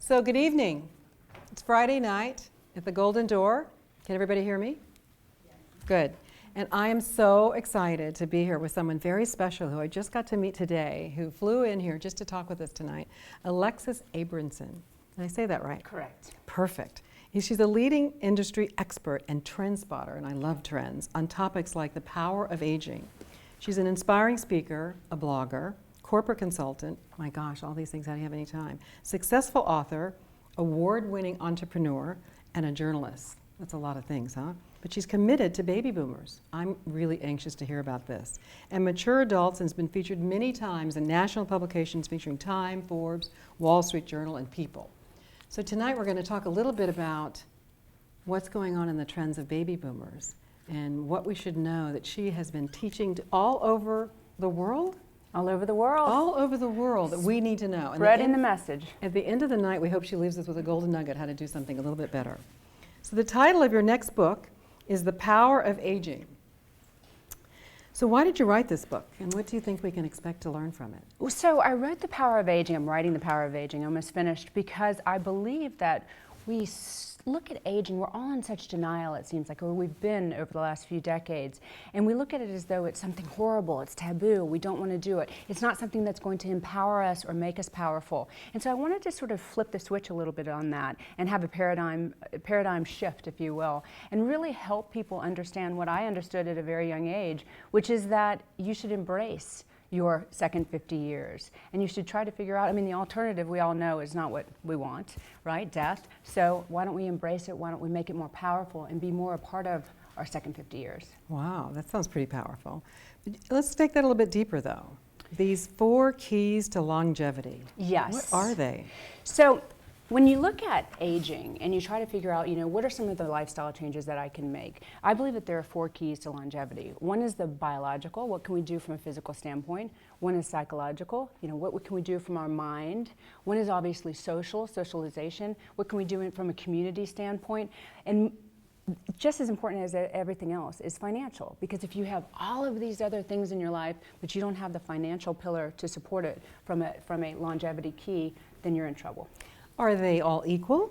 So good evening. It's Friday night at the Golden Door. Can everybody hear me? Yes. Good. And I am so excited to be here with someone very special who I just got to meet today, who flew in here just to talk with us tonight, Alexis Abramson. Did I say that right? Correct. Perfect. She's a leading industry expert and trend spotter, and I love trends, on topics like the power of aging. She's an inspiring speaker, a blogger, corporate consultant, my gosh, all these things, how do you have any time? Successful author, award-winning entrepreneur, and a journalist. That's a lot of things, huh? But she's committed to baby boomers. I'm really anxious to hear about this. And mature adults, and has been featured many times in national publications featuring Time, Forbes, Wall Street Journal, and People. So tonight we're going to talk a little bit about what's going on in the trends of baby boomers and what we should know that she has been teaching all over the world. All over the world. All over the world that we need to know. Spreading the message. At the end of the night, we hope she leaves us with a golden nugget how to do something a little bit better. So the title of your next book is The Power of Aging. So why did you write this book, and what do you think we can expect to learn from it? So I wrote The Power of Aging. I'm writing The Power of Aging, almost finished, because I believe that we look at aging, we're all in such denial, it seems like, or we've been over the last few decades, and we look at it as though it's something horrible, it's taboo, we don't want to do it. It's not something that's going to empower us or make us powerful. And so I wanted to sort of flip the switch a little bit on that and have a paradigm shift, if you will, and really help people understand what I understood at a very young age, which is that you should embrace your second 50 years. And you should try to figure out, I mean, the alternative we all know is not what we want, right? Death. So why don't we embrace it? Why don't we make it more powerful and be more a part of our second 50 years? Wow, that sounds pretty powerful. But let's take that a little bit deeper though. These 4 keys to longevity. Yes. What are they? So when you look at aging and you try to figure out, what are some of the lifestyle changes that I can make? I believe that there are 4 keys to longevity. One is the biological, what can we do from a physical standpoint? One is psychological, what can we do from our mind? One is obviously socialization. What can we do from a community standpoint? And just as important as everything else is financial, because if you have all of these other things in your life, but you don't have the financial pillar to support it from a longevity key, then you're in trouble. Are they all equal?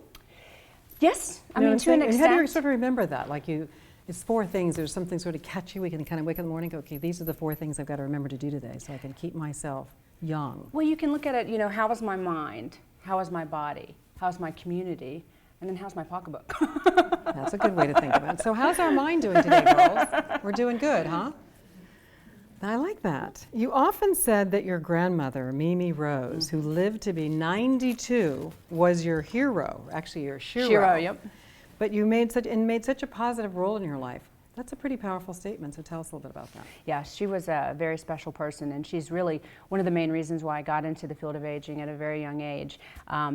Yes, I mean, to an extent. How do you sort of remember that? Like it's 4 things, there's something sort of catchy, we can kind of wake up in the morning and go, okay, these are the 4 things I've got to remember to do today so I can keep myself young. Well, you can look at it, how is my mind? How is my body? How's my community? And then how's my pocketbook? That's a good way to think about it. So how's our mind doing today, girls? We're doing good, huh? I like that. You often said that your grandmother, Mimi Rose, who lived to be 92, was your hero, actually your shiro. Shiro, yep. But you made such a positive role in your life. That's a pretty powerful statement, so tell us a little bit about that. Yeah, she was a very special person, and she's really one of the main reasons why I got into the field of aging at a very young age.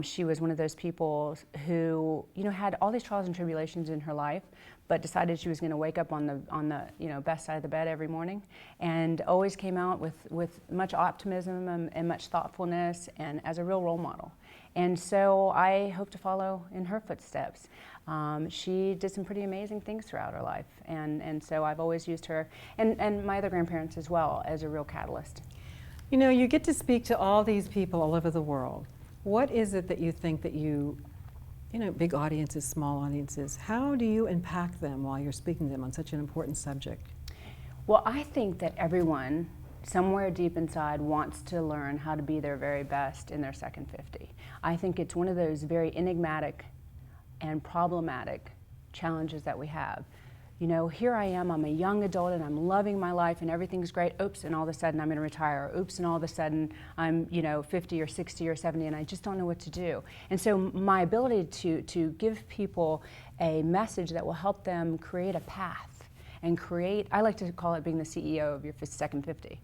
She was one of those people who, had all these trials and tribulations in her life, but decided she was going to wake up on the best side of the bed every morning, and always came out with much optimism and much thoughtfulness, and as a real role model. And so I hope to follow in her footsteps. She did some pretty amazing things throughout her life, and so I've always used her, and my other grandparents as well, as a real catalyst. You get to speak to all these people all over the world. What is it that you think that big audiences, small audiences, how do you impact them while you're speaking to them on such an important subject? Well, I think that everyone, somewhere deep inside, wants to learn how to be their very best in their second 50. I think it's one of those very enigmatic and problematic challenges that we have. Here I am, I'm a young adult and I'm loving my life and everything's great. Oops, and all of a sudden I'm going to retire. Oops, and all of a sudden I'm 50 or 60 or 70 and I just don't know what to do. And so my ability to give people a message that will help them create a path and create, I like to call it being the CEO of your second 50.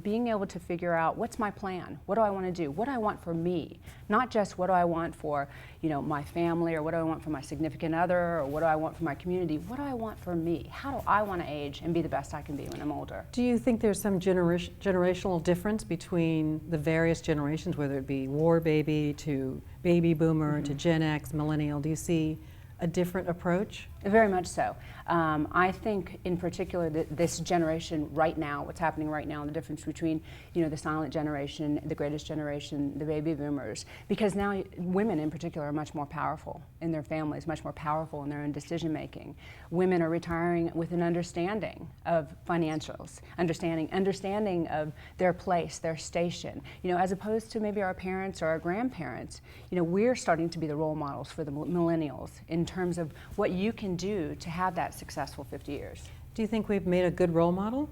Being able to figure out what's my plan, what do I want to do, what do I want for me, not just what do I want for my family, or what do I want for my significant other, or what do I want for my community, what do I want for me, how do I want to age and be the best I can be when I'm older. Do you think there's some generational difference between the various generations, whether it be war baby to baby boomer to Gen X, millennial? Do you see a different approach? Very much so. I think in particular that this generation right now, what's happening right now, the difference between, you know, the silent generation, the greatest generation, the baby boomers, because now women in particular are much more powerful in their families, much more powerful in their own decision making. Women are retiring with an understanding of financials, understanding of their place, their station, you know, as opposed to maybe our parents or our grandparents. You know, we're starting to be the role models for the millennials in terms of what you can do to have that successful 50 years. Do you think we've made a good role model?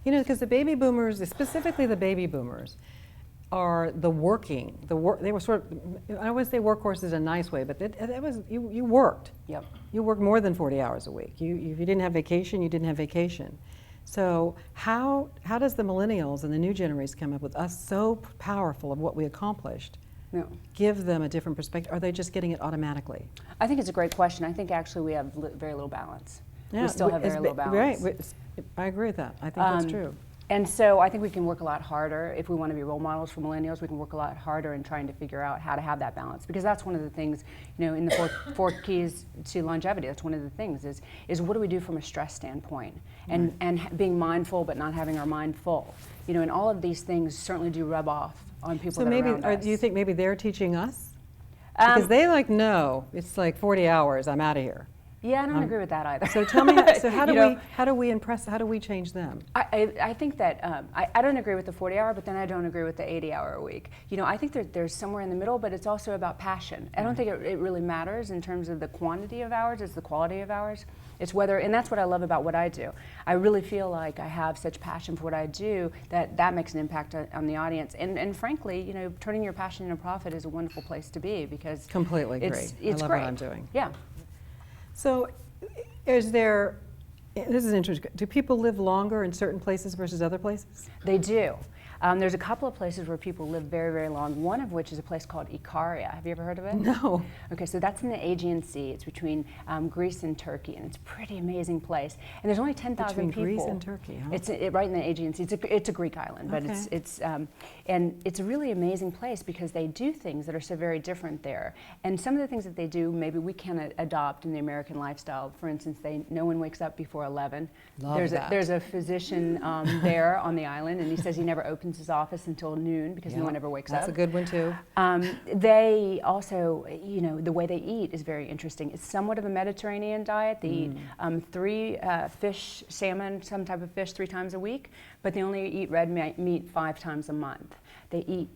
You know, because the baby boomers, specifically the baby boomers, are the working, they were sort of, I always say workhorse is a nice way, but it was, you worked. Yep. You worked more than 40 hours a week. If you didn't have vacation, you didn't have vacation. So how does the millennials and the new generation come up with us so powerful of what we accomplished? No. Give them a different perspective. Are they just getting it automatically? I think it's a great question. I think actually we have very little balance. Yeah, we still have very little balance. Right. I agree with that. I think that's true. And so I think we can work a lot harder. If we want to be role models for millennials, we can work a lot harder in trying to figure out how to have that balance. Because that's one of the things, you know, in the four keys to longevity, that's one of the things is what do we do from a stress standpoint? And, and being mindful but not having our mind full. You know, and all of these things certainly do rub off on people that are around us. Do you think maybe they're teaching us? Because they like, no, it's like 40 hours, I'm out of here. Yeah, I don't agree with that either. So tell me, so how do we change them? I think that, I don't agree with the 40-hour, but then I don't agree with the 80-hour a week. You know, I think there's somewhere in the middle, but it's also about passion. I don't think it really matters in terms of the quantity of hours, it's the quality of hours. It's whether, and that's what I love about what I do. I really feel like I have such passion for what I do that makes an impact on the audience. And frankly, you know, turning your passion into profit is a wonderful place to be because completely it's I love great. What I'm doing. Yeah. So, is there? This is interesting. Do people live longer in certain places versus other places? They do. There's a couple of places where people live very, very long, one of which is a place called Ikaria. Have you ever heard of it? No. Okay, so that's in the Aegean Sea. It's between Greece and Turkey, and it's a pretty amazing place. And there's only 10,000 people. Between Greece and Turkey, huh? It's right in the Aegean Sea. It's a Greek island, but okay. And it's a really amazing place because they do things that are so very different there. And some of the things that they do, maybe we can adopt in the American lifestyle. For instance, no one wakes up before 11. There's a physician there on the island, and he says he never opens his office until noon because no one ever wakes up. That's a good one too. They also, you know, the way they eat is very interesting. It's somewhat of a Mediterranean diet. They eat 3 fish, salmon, some type of fish 3 times a week, but they only eat red meat 5 times a month. They eat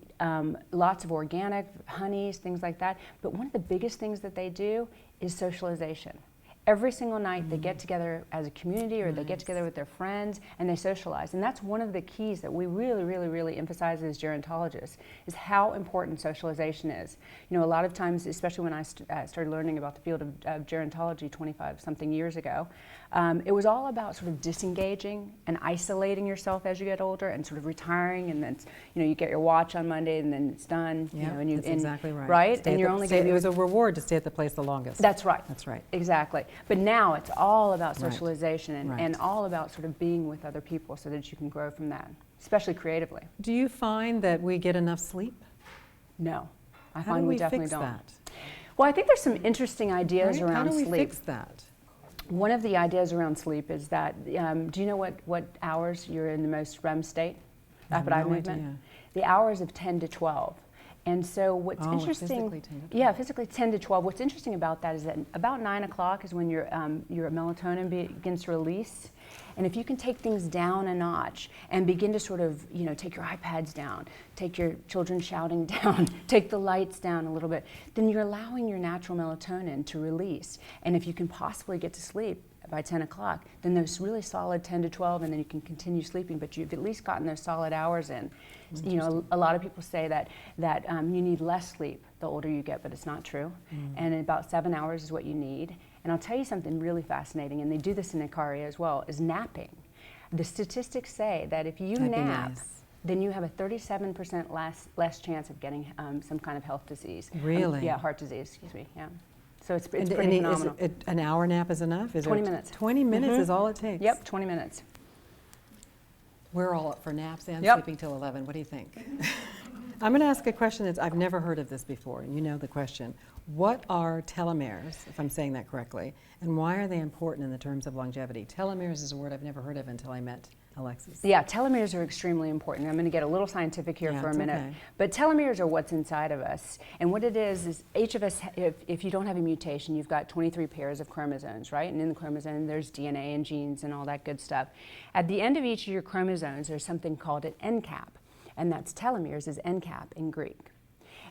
lots of organic, honeys, things like that. But one of the biggest things that they do is socialization. Every single night they get together as a community or they get together with their friends and they socialize. And that's one of the keys that we really, really, really emphasize as gerontologists is how important socialization is. You know, a lot of times, especially when I started learning about the field of gerontology 25-something years ago, it was all about sort of disengaging and isolating yourself as you get older and sort of retiring, and then, you know, you get your watch on Monday and then it's done. Yeah, you know, that's exactly right. Right? And you're only going to it was a reward to stay at the place the longest. That's right. That's right. Exactly. But now it's all about socialization Right. and all about sort of being with other people so that you can grow from that, especially creatively. Do you find that we get enough sleep? No. I How find do we definitely fix don't. that? Well, I think there's some interesting ideas Right? around How do we sleep. fix that? One of the ideas around sleep is that, do you know what hours you're in the most REM state? Rapid eye movement? Idea. The hours of 10 to 12. And so what's interesting, physically 10 to 12. yeah, physically 10 to 12. What's interesting about that is that about 9 o'clock is when your melatonin begins to release. And if you can take things down a notch and begin to sort of, you know, take your iPads down, take your children shouting down, take the lights down a little bit, then you're allowing your natural melatonin to release. And if you can possibly get to sleep by 10 o'clock, then those really solid 10 to 12, and then you can continue sleeping, but you've at least gotten those solid hours in. You know, a lot of people say that you need less sleep the older you get, but it's not true. And about 7 hours is what you need. And I'll tell you something really fascinating, and they do this in Ikaria as well, is napping. The statistics say that if you nap, then you have a 37% less chance of getting some kind of health disease. Really? Yeah, heart disease, excuse me, yeah. So it's pretty And phenomenal. An hour nap is enough? 20 minutes. 20 minutes is all it takes? Yep, 20 minutes. We're all up for naps and Yep. sleeping till 11. What do you think? I'm going to ask a question I've never heard of this before, and you know the question. What are telomeres, if I'm saying that correctly, and why are they important in the terms of longevity? Telomeres is a word I've never heard of until I met Alexis. Yeah, telomeres are extremely important. I'm going to get a little scientific here for a minute. Okay. But telomeres are what's inside of us. And what it is each of us, if you don't have a mutation, you've got 23 pairs of chromosomes, right? And in the chromosome, there's DNA and genes and all that good stuff. At the end of each of your chromosomes, there's something called an end cap. And that's telomeres, is end cap in Greek.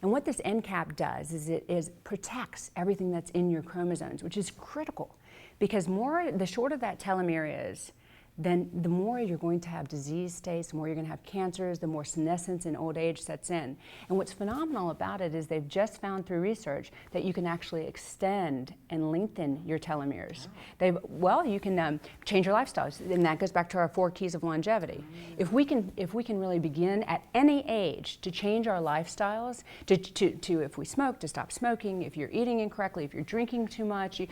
And what this end cap does is it protects everything that's in your chromosomes, which is critical. Because the shorter that telomere is, then the more you're going to have disease states, the more you're going to have cancers, the more senescence and old age sets in. And what's phenomenal about it is they've just found through research that you can actually extend and lengthen your telomeres. You can change your lifestyles, and that goes back to our 4 keys of longevity. If we can really begin at any age to change our lifestyles, if we smoke, to stop smoking, if you're eating incorrectly, if you're drinking too much,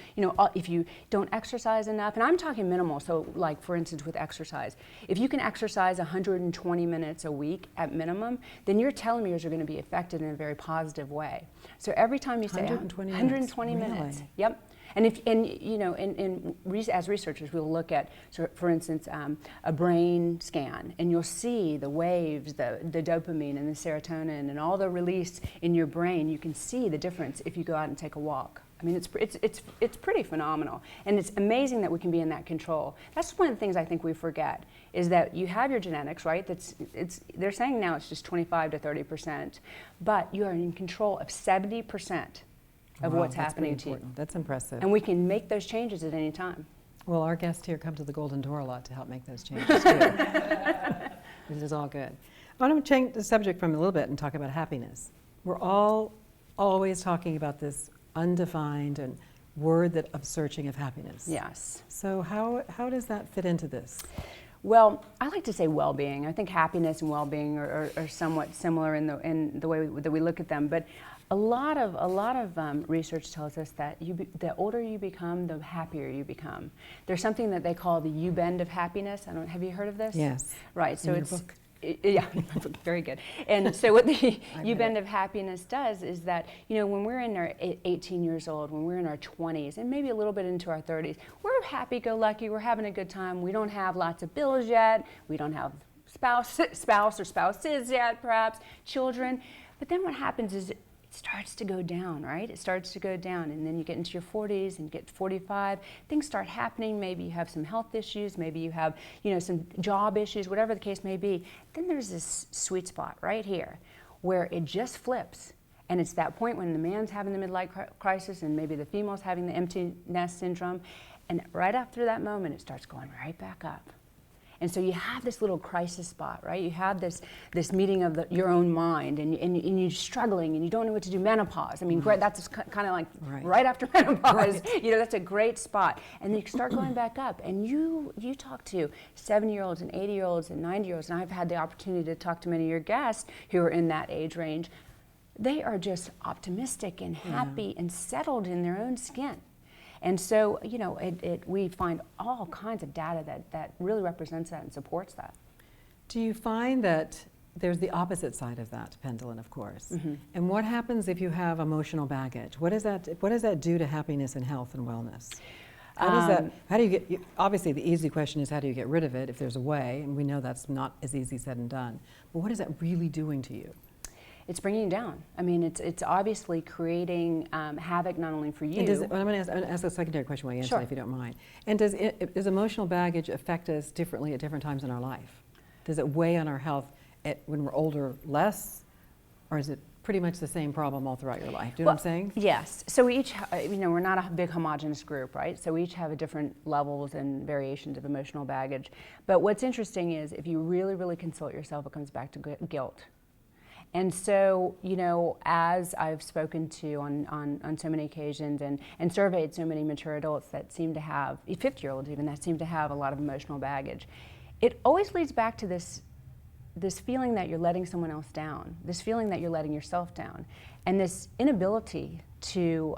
if you don't exercise enough, and I'm talking minimal, so like for instance with exercise. If you can exercise 120 minutes a week at minimum, then your telomeres are going to be affected in a very positive way. So every time you say 120 minutes. Yep. And as researchers, we'll look at, for instance, a brain scan, and you'll see the waves, the dopamine and the serotonin, and all the release in your brain. You can see the difference if you go out and take a walk. I mean, it's pretty phenomenal, and it's amazing that we can be in that control. That's one of the things I think we forget, is that you have your genetics, right? They're saying now it's just 25 to 30%, but you are in control of 70% of what's happening to you. That's impressive. And we can make those changes at any time. Well, our guests here come to the Golden Door a lot to help make those changes too. This is all good. I want to change the subject from a little bit and talk about happiness. We're all always talking about this undefined and word of searching of happiness. Yes. So how does that fit into this? Well, I like to say well-being. I think happiness and well-being are somewhat similar in the way that we look at them. But a lot of research tells us that the older you become, the happier you become. There's something that they call the U-bend of happiness. Have you heard of this? Yes. Right. So in your book. Yeah, very good. And so what the U-bend of happiness does is that, when we're in our 18 years old, when we're in our 20s, and maybe a little bit into our 30s, we're happy-go-lucky, we're having a good time, we don't have lots of bills yet, we don't have spouse or spouses yet, perhaps, children. But then what happens is it starts to go down, right? It starts to go down, and then you get into your 40s and get to 45, things start happening. Maybe you have some health issues, maybe you have, some job issues, whatever the case may be. Then there's this sweet spot right here where it just flips. And it's that point when the man's having the midlife crisis and maybe the female's having the empty nest syndrome. And right after that moment, it starts going right back up. And so you have this little crisis spot, right? You have this meeting of your own mind, and you're struggling, and you don't know what to do. Menopause. I mean, that's kind of like right after menopause. Right. That's a great spot. And then you start going back up, and you talk to 70-year-olds and 80-year-olds and 90-year-olds, and I've had the opportunity to talk to many of your guests who are in that age range. They are just optimistic and happy and settled in their own skin. And so, we find all kinds of data that really represents that and supports that. Do you find that there's the opposite side of that pendulum, of course? Mm-hmm. And what happens if you have emotional baggage? What does that do to happiness and health and wellness? How do you get, obviously the easy question is how do you get rid of it if there's a way, and we know that's not as easy said and done. But what is that really doing to you? It's bringing you down. I mean, it's obviously creating havoc not only for you. I'm going to ask a secondary question while you answer, if you don't mind. And does emotional baggage affect us differently at different times in our life? Does it weigh on our health when we're older less, or is it pretty much the same problem all throughout your life? Do you know what I'm saying? Yes. So we each, we're not a big homogenous group, right? So we each have different levels and variations of emotional baggage. But what's interesting is if you really, really consult yourself, it comes back to guilt. And so, as I've spoken to on so many occasions and surveyed so many mature adults that seem to have, 50-year-olds even, that seem to have a lot of emotional baggage, it always leads back to this feeling that you're letting someone else down, this feeling that you're letting yourself down, and this inability to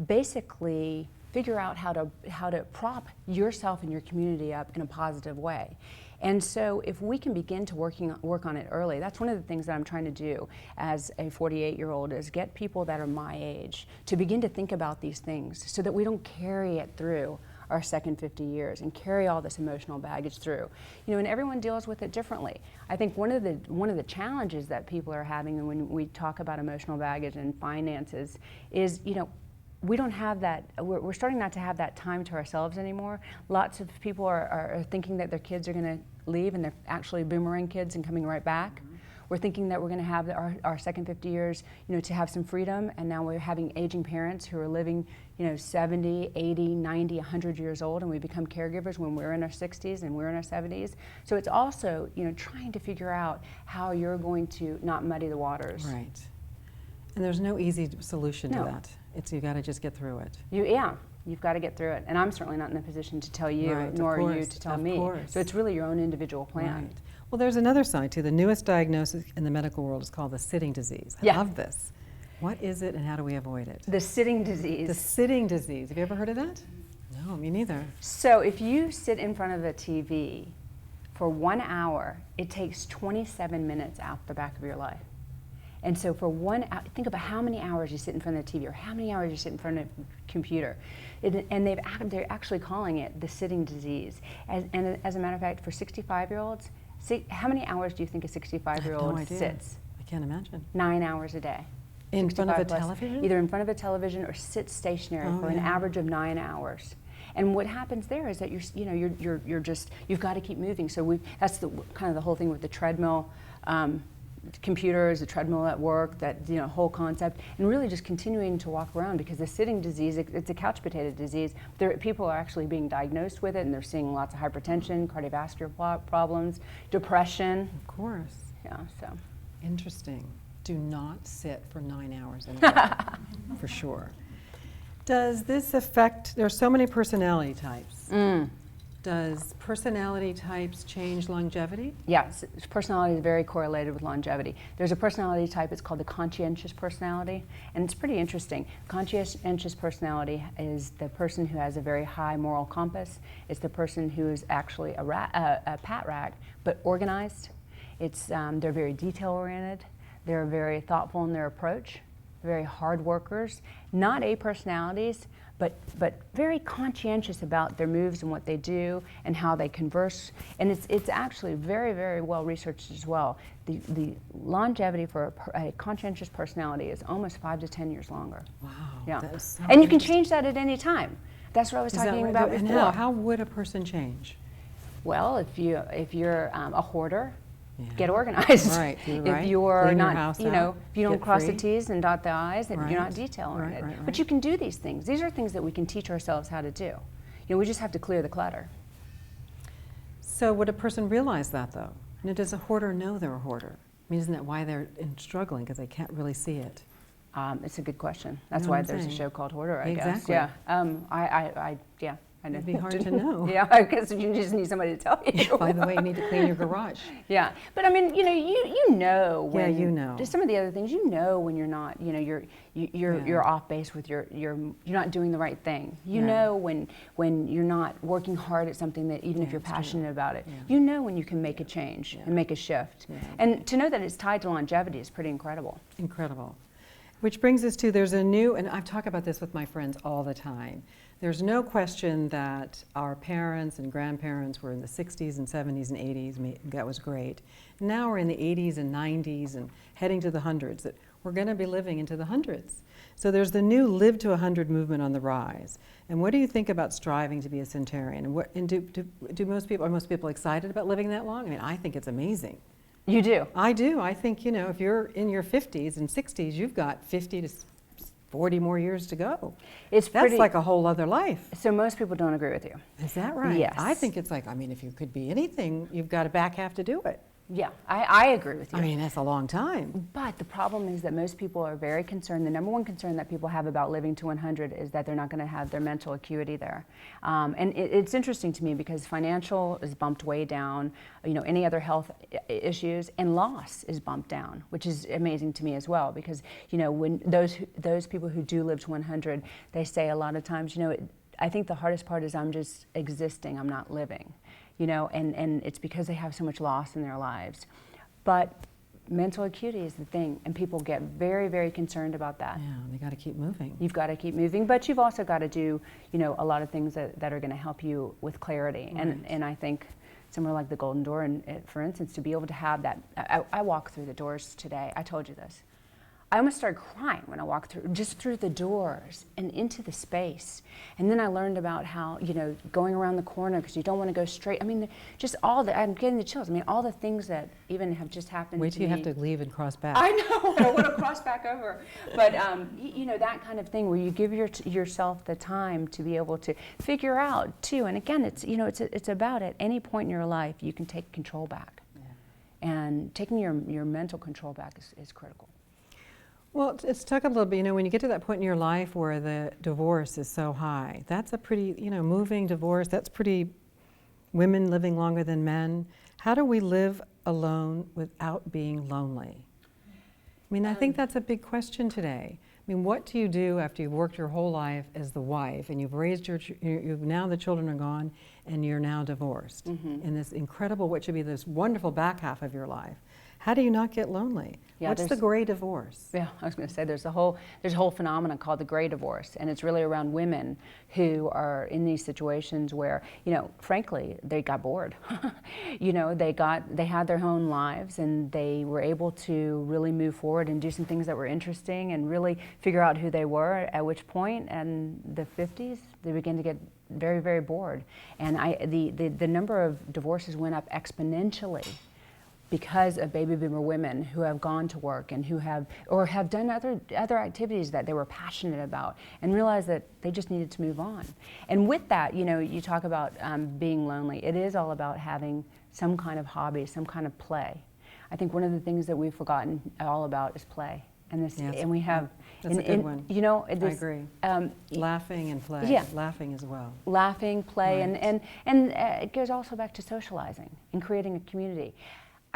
basically figure out how to prop yourself and your community up in a positive way. And so if we can begin to work on it early, that's one of the things that I'm trying to do as a 48-year-old, is get people that are my age to begin to think about these things so that we don't carry it through our second 50 years and carry all this emotional baggage through. And everyone deals with it differently. I think one of the challenges that people are having when we talk about emotional baggage and finances is, we don't have that, we're starting not to have that time to ourselves anymore. Lots of people are thinking that their kids are going to leave, and they're actually boomerang kids and coming right back. Mm-hmm. We're thinking that we're going to have our second 50 years, to have some freedom, and now we're having aging parents who are living, 70, 80, 90, 100 years old, and we become caregivers when we're in our 60s and we're in our 70s. So it's also, trying to figure out how you're going to not muddy the waters. Right. And there's no easy solution to No. that. You got to just get through it. You've got to get through it. And I'm certainly not in a position to tell you, Right, nor of are you course, to tell of me. course. So it's really your own individual plan. Right. Well, there's another side too. The newest diagnosis in the medical world is called the sitting disease. I Yeah. love this. What is it, and how do we avoid it? The sitting disease. The sitting disease. Have you ever heard of that? No, me neither. So if you sit in front of a TV for 1 hour, it takes 27 minutes out the back of your life. And so for 1 hour, think about how many hours you sit in front of the TV, or how many hours you sit in front of a computer. And they're actually calling it the sitting disease. And as a matter of fact, for 65-year-olds, how many hours do you think a 65-year-old sits? I can't imagine. 9 hours a day. In front of a 65 plus. television? Either in front of a television or sit stationary for an average of 9 hours. And what happens there is that you've got to keep moving. So that's kind of the whole thing with the treadmill. Computers, a treadmill at work, that whole concept, and really just continuing to walk around, because the sitting disease, it's a couch potato disease. People are actually being diagnosed with it, and they're seeing lots of hypertension, cardiovascular problems, depression. Of course. Yeah, so. Interesting. Do not sit for 9 hours in a row, for sure. Does this affect, there are so many personality types. Does personality types change longevity? Yes, personality is very correlated with longevity. There's a personality type, it's called the conscientious personality, and it's pretty interesting. Conscientious personality is the person who has a very high moral compass. It's the person who is actually a pat rack, but organized. They're very detail-oriented. They're very thoughtful in their approach, very hard workers, not A personalities, but very conscientious about their moves and what they do and how they converse. And it's actually very, very well researched as well. The longevity for a conscientious personality is almost 5 to 10 years longer. Wow. Yeah. That is so and you can interesting. change that at any time. That's what I was Is that talking right? about And before. how would a person change? Well, if you're a hoarder, Yeah. get organized. Right, you're if right. you're Clean your not, house if you out, don't get cross free. the T's and dot the I's, and you're not Right. detail oriented. Right. But you can do these things. These are things that we can teach ourselves how to do. We just have to clear the clutter. So would a person realize that, though? Does a hoarder know they're a hoarder? Isn't that why they're struggling, because they can't really see it? It's a good question. That's know why what I'm there's a saying? show called Hoarder, I guess. Exactly. Yeah. I know. It'd be hard to know. Yeah, because you just need somebody to tell you. By the way, you need to clean your garage. Yeah, but I mean, you know when. Yeah, you know. Some of the other things, when you're not, you're off base with you're not doing the right thing. You know when you're not working hard at something that even if you're it's true. passionate about it, Yeah. you know when you can make a change and make a shift. Yeah. And to know that it's tied to longevity is pretty incredible. Incredible. Which brings us to, there's a new, and I talk about this with my friends all the time. There's no question that our parents and grandparents were in the 60s and 70s and 80s. That was great. Now we're in the 80s and 90s and heading to the hundreds. That we're going to be living into the hundreds. So there's the new Live to 100 movement on the rise. And what do you think about striving to be a centurion? And are most people excited about living that long? I mean, I think it's amazing. You do. I do. I think, if you're in your 50s and 60s, you've got 50 to 40 more years to go. That's like a whole other life. So most people don't agree with you. Is that right? Yes. I think it's like, if you could be anything, you've got a back half to do it. Yeah, I agree with you. That's a long time. But the problem is that most people are very concerned. The number one concern that people have about living to 100 is that they're not going to have their mental acuity there. And it's interesting to me because financial is bumped way down, any other health issues, and loss is bumped down, which is amazing to me as well because, when those people who do live to 100, they say a lot of times, I think the hardest part is I'm just existing, I'm not living, you know, and it's because they have so much loss in their lives. But mental acuity is the thing, and people get very, very concerned about that. Yeah, they got to keep moving. You've got to keep moving, but you've also got to do, you know, a lot of things that are going to help you with clarity. Right. And I think somewhere like the Golden Door, and for instance, to be able to have that, I walk through the doors today. I told you this. I almost started crying when I walked through the doors and into the space. And then I learned about how, you know, going around the corner because you don't want to go straight. I mean, just all the, I'm getting the chills. I mean, all the things that even have just happened Wait to till you me. have to leave and cross back. I know, I want to cross back over. But, you know, that kind of thing where you give yourself the time to be able to figure out, too. And again, it's, you know, it's about at any point in your life you can take control back. Yeah. And taking your mental control back is critical. Well, let's talk a little bit, you know, when you get to that point in your life where the divorce is so high, that's a pretty, you know, moving divorce, that's pretty, women living longer than men. How do we live alone without being lonely? I mean, I think that's a big question today. I mean, what do you do after you've worked your whole life as the wife and you've raised now the children are gone and you're now divorced in this incredible, what should be this wonderful back half of your life? How do you not get lonely? Yeah, What's the gray divorce? Yeah, I was going to say there's a whole phenomenon called the gray divorce, and it's really around women who are in these situations where, you know, frankly, they got bored. You know, they had their own lives, and they were able to really move forward and do some things that were interesting and really figure out who they were. At which point, in the 50s, they began to get very, very bored, and the number of divorces went up exponentially, because of baby boomer women who have gone to work and who have done other activities that they were passionate about and realized that they just needed to move on. And with that, you know, you talk about being lonely. It is all about having some kind of hobby, some kind of play. I think one of the things that we've forgotten all about is play. And this, yes, and we have. That's a good one. You know, I agree. Laughing and play. Yeah. Laughing as well. Laughing, play, right. and it goes also back to socializing and creating a community.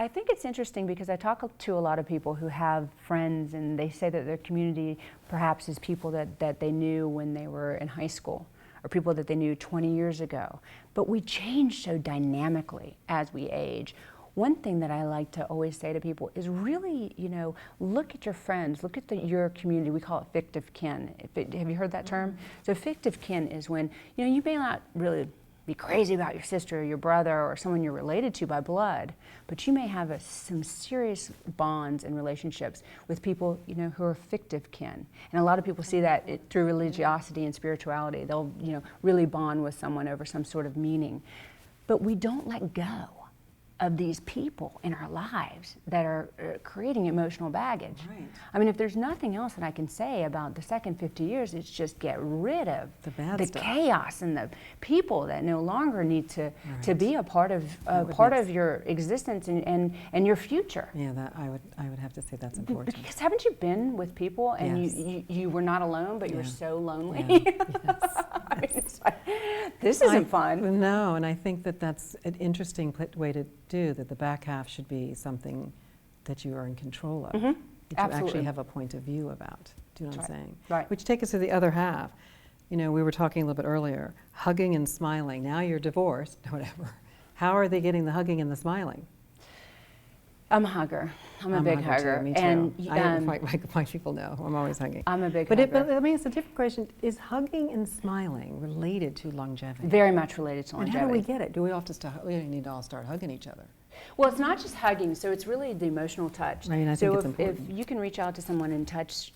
I think it's interesting because I talk to a lot of people who have friends, and they say that their community perhaps is people that they knew when they were in high school, or people that they knew 20 years ago. But we change so dynamically as we age. One thing that I like to always say to people is really, you know, look at your friends, look at your community. We call it fictive kin. Have you heard that term? So fictive kin is when, you know, you may not really be crazy about your sister or your brother or someone you're related to by blood, but you may have some serious bonds and relationships with people, you know, who are fictive kin. And a lot of people see that through religiosity and spirituality. They'll, you know, really bond with someone over some sort of meaning. But we don't let go of these people in our lives that are creating emotional baggage. Right. I mean, if there's nothing else that I can say about the second 50 years, it's just get rid of the stuff. Chaos and the people that no longer need to be a part of your existence and your future. Yeah, that I would have to say that's important. Because haven't you been with people and yes. you were not alone, but you were so lonely? Yeah. Yes. I mean, it's like, this isn't fun. No, and I think that's an interesting way to do that. The back half should be something that you are in control of, that you actually have a point of view about. Do you know what I'm saying? Right. Which takes us to the other half. You know, we were talking a little bit earlier, hugging and smiling. Now you're divorced, whatever. How are they getting the hugging and the smiling? I'm a hugger. I'm a big hugger. Too, me too. And my people know I'm always hugging. I'm a big hugger. But I mean, it's a different question. Is hugging and smiling related to longevity? Very much related to longevity. And how do we get it? Do we all have to we need to all start hugging each other? Well, it's not just hugging, so it's really the emotional touch. I mean, I think it's important. If you can reach out to someone and touch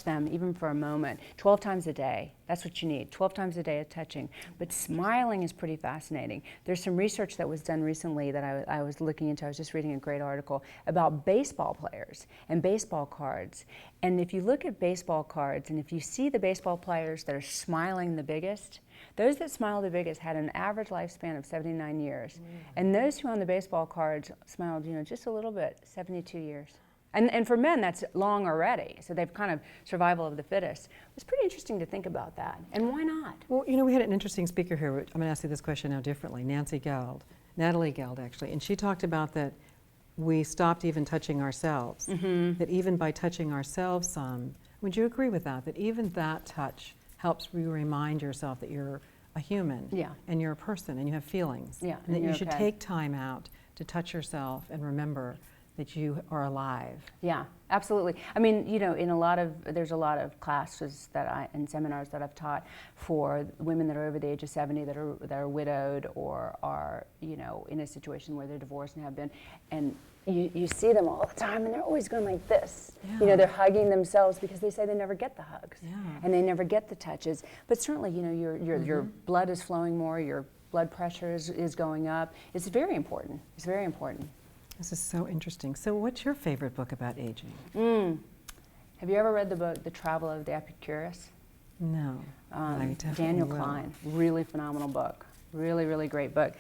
them even for a moment, 12 times a day, that's what you need, 12 times a day of touching. But smiling is pretty fascinating. There's some research that was done recently that I was looking into. I was just reading a great article about baseball players and baseball cards. And if you look at baseball cards, and if you see the baseball players that are smiling the biggest, those that smiled the biggest had an average lifespan of 79 years. And those who on the baseball cards smiled, you know, just a little bit, 72 years. And for men, that's long already. So they've kind of survival of the fittest. It's pretty interesting to think about that. And why not? Well, you know, we had an interesting speaker here. I'm going to ask you this question now differently. Natalie Geld, actually. And she talked about that we stopped even touching ourselves. That even by touching ourselves some, would you agree with that? That even that touch helps you remind yourself that you're a human, Yeah. and you're a person, and you have feelings, Yeah, and that you you're should okay. take time out to touch yourself and remember that you are alive. Yeah, absolutely. I mean, you know, there's a lot of classes and seminars that I've taught for women that are over the age of 70 that are widowed or are, you know, in a situation where they're divorced and have been, and you see them all the time and they're always going like this. Yeah. You know, they're hugging themselves because they say they never get the hugs. Yeah. And they never get the touches. But certainly, you know, your blood is flowing more, your blood pressure is going up. It's very important. It's very important. This is so interesting. So what's your favorite book about aging? Have you ever read the book, The Travel of the Epicurus? No. I definitely Daniel will. Klein, really phenomenal book, really, really great book.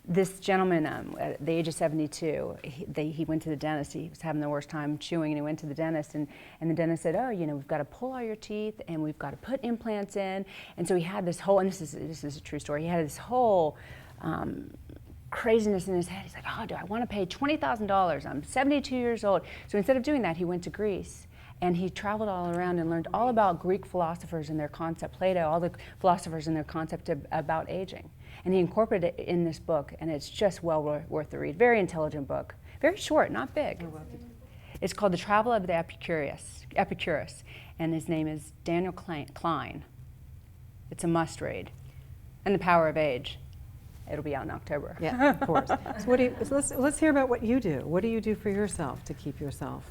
This gentleman, at the age of 72, he went to the dentist. He was having the worst time chewing, and he went to the dentist, and the dentist said, oh, you know, we've got to pull all your teeth, and we've got to put implants in. And so he had this whole, and this is a true story, he had this whole craziness in his head. He's like, oh, do I want to pay $20,000? I'm 72 years old. So instead of doing that, he went to Greece. And he traveled all around and learned all about Greek philosophers and their concept, Plato, all the philosophers and their concept about aging. And he incorporated it in this book, and it's just well worth the read. Very intelligent book. Very short, not big. It's called The Travel of the Epicurus, and his name is Daniel Klein. It's a must read. And The Power of Age. It'll be out in October. Yeah, of course. So let's hear about what you do. What do you do for yourself to keep yourself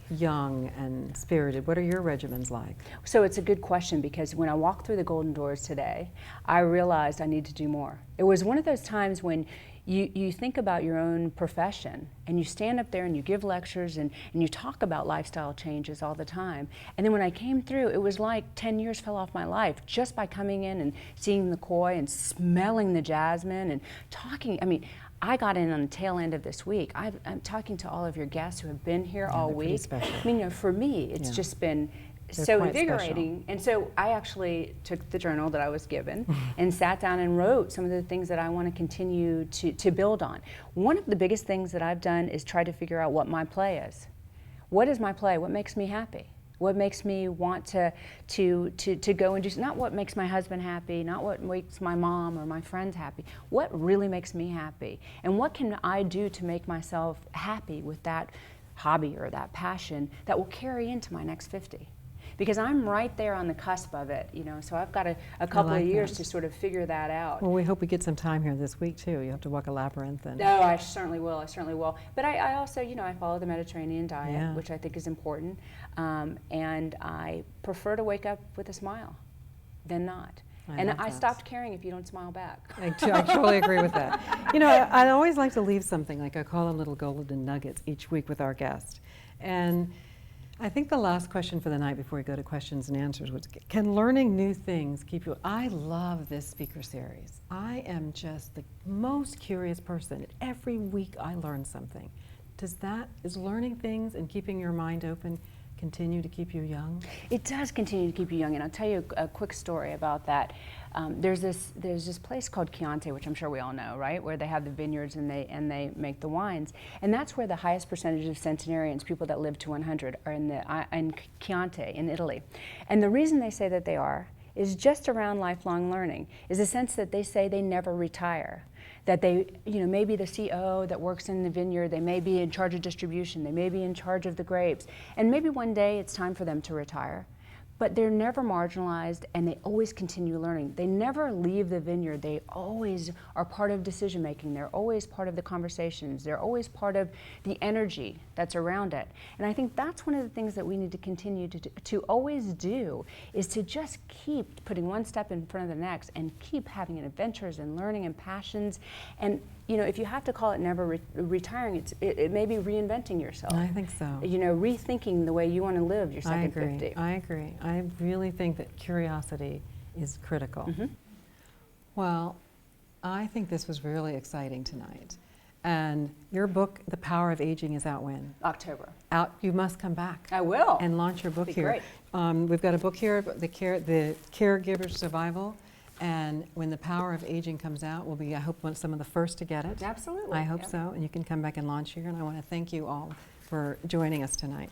young and spirited? What are your regimens like? So it's a good question, because when I walked through the golden doors today, I realized I need to do more. It was one of those times when you think about your own profession, and you stand up there and you give lectures and you talk about lifestyle changes all the time. And then when I came through, it was like 10 years fell off my life just by coming in and seeing the koi and smelling the jasmine and talking. I mean, I got in on the tail end of this week. I'm talking to all of your guests who have been here all they're pretty week. special. I mean, you know, for me, it's Yeah. just been They're so quite invigorating. And so I actually took the journal that I was given and sat down and wrote some of the things that I want to continue to build on. One of the biggest things that I've done is try to figure out what my play is. What is my play? What makes me happy? What makes me want to go and do, not what makes my husband happy, not what makes my mom or my friends happy. What really makes me happy? And what can I do to make myself happy with that hobby or that passion that will carry into my next 50? Because I'm right there on the cusp of it, you know, so I've got a couple like of years that. to sort of figure that out. Well, we hope we get some time here this week, too. You have to walk a labyrinth. And No, I certainly will. I certainly will. But I also, you know, I follow the Mediterranean diet, Yeah. which I think is important. And I prefer to wake up with a smile than not. I And love I that. stopped caring if you don't smile back. I totally agree with that. You know, I always like to leave something, like I call them little golden nuggets each week with our guest. And I think the last question for the night before we go to questions and answers was, can learning new things keep you? I love this speaker series. I am just the most curious person. Every week I learn something. Is learning things and keeping your mind open continue to keep you young? It does continue to keep you young, and I'll tell you a quick story about that. There's this place called Chianti, which I'm sure we all know, right? Where they have the vineyards and they make the wines, and that's where the highest percentage of centenarians, people that live to 100, are in Chianti in Italy. And the reason they say that they are is just around lifelong learning, is a sense that they say they never retire. That they, you know, maybe the CEO that works in the vineyard, they may be in charge of distribution, they may be in charge of the grapes, and maybe one day it's time for them to retire. But they're never marginalized, and they always continue learning. They never leave the vineyard. They always are part of decision making. They're always part of the conversations. They're always part of the energy that's around it. And I think that's one of the things that we need to continue to always do, is to just keep putting one step in front of the next and keep having adventures and learning and passions. And you know, if you have to call it never retiring, it may be reinventing yourself. I think so. You know, rethinking the way you want to live your second 50. I agree. I really think that curiosity is critical. Mm-hmm. Well, I think this was really exciting tonight. And your book, The Power of Aging, is out when? October. Out. You must come back. I will. And launch your book Be here. great. We've got a book here, the Caregiver's Survival. And when The Power of Aging comes out, we'll be, I hope, some of the first to get it. Absolutely. I hope Yep. so. And you can come back and launch here. And I want to thank you all for joining us tonight.